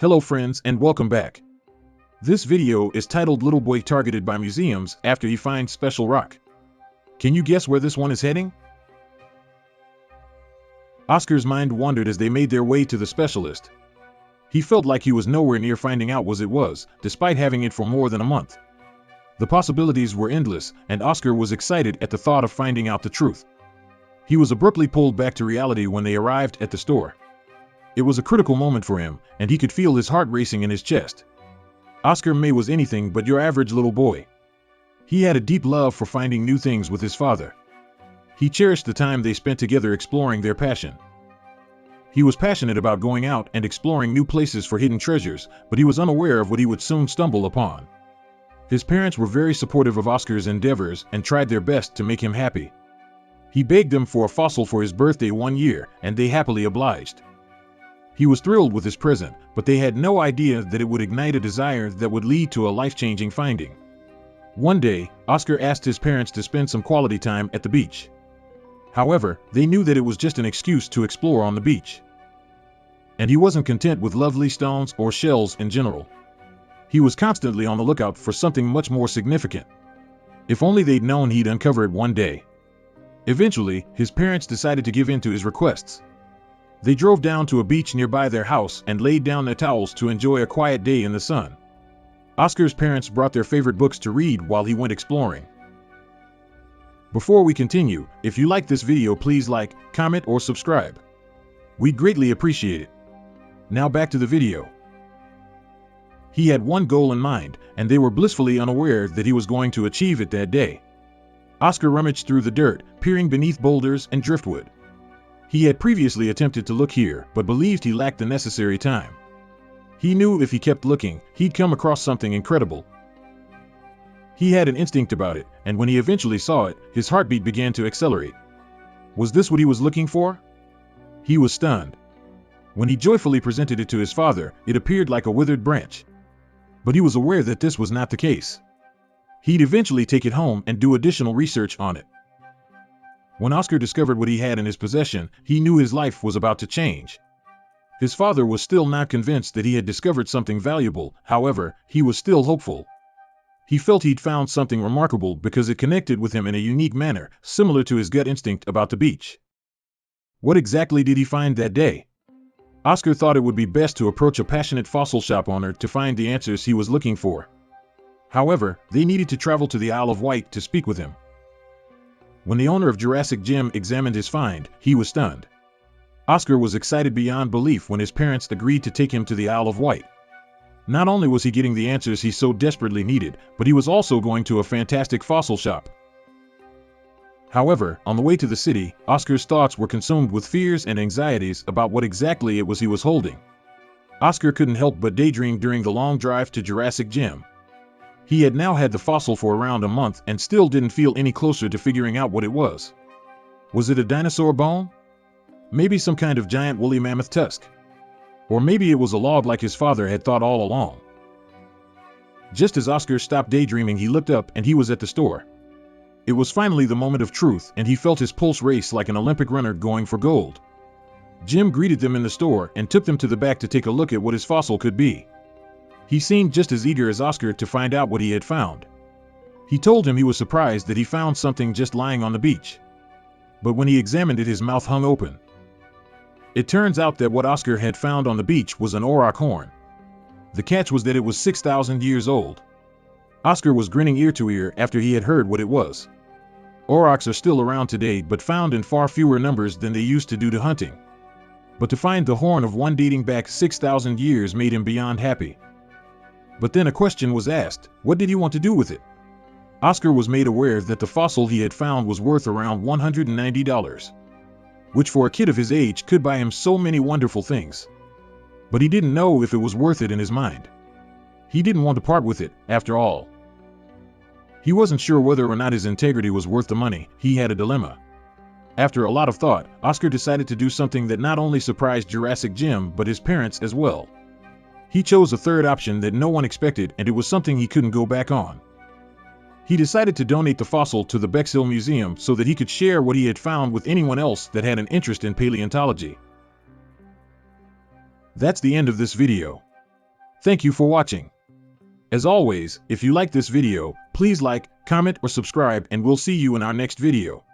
Hello friends and welcome back. This video is titled Little Boy Targeted by Museums After He Finds Special Rock. Can you guess where this one is heading? Oscar's mind wandered as they made their way to the specialist. He felt like he was nowhere near finding out what it was, despite having it for more than a month. The possibilities were endless, and Oscar was excited at the thought of finding out the truth. He was abruptly pulled back to reality when they arrived at the store. It was a critical moment for him, and he could feel his heart racing in his chest. Oscar May was anything but your average little boy. He had a deep love for finding new things with his father. He cherished the time they spent together exploring their passion. He was passionate about going out and exploring new places for hidden treasures, but he was unaware of what he would soon stumble upon. His parents were very supportive of Oscar's endeavors and tried their best to make him happy. He begged them for a fossil for his birthday one year, and they happily obliged. He was thrilled with his present, but they had no idea that it would ignite a desire that would lead to a life-changing finding. One day, Oscar asked his parents to spend some quality time at the beach. However, they knew that it was just an excuse to explore on the beach. And he wasn't content with lovely stones or shells in general. He was constantly on the lookout for something much more significant. If only they'd known he'd uncover it one day. Eventually, his parents decided to give in to his requests. They drove down to a beach nearby their house and laid down their towels to enjoy a quiet day in the sun. Oscar's parents brought their favorite books to read while he went exploring. Before we continue, if you like this video, please like, comment, or subscribe. We'd greatly appreciate it. Now back to the video. He had one goal in mind, and they were blissfully unaware that he was going to achieve it that day. Oscar rummaged through the dirt, peering beneath boulders and driftwood. He had previously attempted to look here, but believed he lacked the necessary time. He knew if he kept looking, he'd come across something incredible. He had an instinct about it, and when he eventually saw it, his heartbeat began to accelerate. Was this what he was looking for? He was stunned. When he joyfully presented it to his father, it appeared like a withered branch. But he was aware that this was not the case. He'd eventually take it home and do additional research on it. When Oscar discovered what he had in his possession, he knew his life was about to change. His father was still not convinced that he had discovered something valuable, however, he was still hopeful. He felt he'd found something remarkable because it connected with him in a unique manner, similar to his gut instinct about the beach. What exactly did he find that day? Oscar thought it would be best to approach a passionate fossil shop owner to find the answers he was looking for. However, they needed to travel to the Isle of Wight to speak with him. When the owner of Jurassic Gem examined his find, he was stunned. Oscar was excited beyond belief when his parents agreed to take him to the Isle of Wight. Not only was he getting the answers he so desperately needed, but he was also going to a fantastic fossil shop. However, on the way to the city, Oscar's thoughts were consumed with fears and anxieties about what exactly it was he was holding. Oscar couldn't help but daydream during the long drive to Jurassic Gem. He had now had the fossil for around a month and still didn't feel any closer to figuring out what it was. Was it a dinosaur bone? Maybe some kind of giant woolly mammoth tusk? Or maybe it was a log like his father had thought all along. Just as Oscar stopped daydreaming, he looked up and he was at the store. It was finally the moment of truth, and he felt his pulse race like an Olympic runner going for gold. Jim greeted them in the store and took them to the back to take a look at what his fossil could be. He seemed just as eager as Oscar to find out what he had found. He told him he was surprised that he found something just lying on the beach. But when he examined it, his mouth hung open. It turns out that what Oscar had found on the beach was an auroch horn. The catch was that it was 6,000 years old. Oscar was grinning ear to ear after he had heard what it was. Aurochs are still around today, but found in far fewer numbers than they used to due to hunting. But to find the horn of one dating back 6,000 years made him beyond happy. But then a question was asked: what did he want to do with it? Oscar was made aware that the fossil he had found was worth around $190, which for a kid of his age could buy him so many wonderful things. But he didn't know if it was worth it in his mind. He didn't want to part with it, after all. He wasn't sure whether or not his integrity was worth the money. He had a dilemma. After a lot of thought, Oscar decided to do something that not only surprised Jurassic Gym but his parents as well. He chose a third option that no one expected, and it was something he couldn't go back on. He decided to donate the fossil to the Bexhill Museum so that he could share what he had found with anyone else that had an interest in paleontology. That's the end of this video. Thank you for watching. As always, if you like this video, please like, comment, or subscribe, and we'll see you in our next video.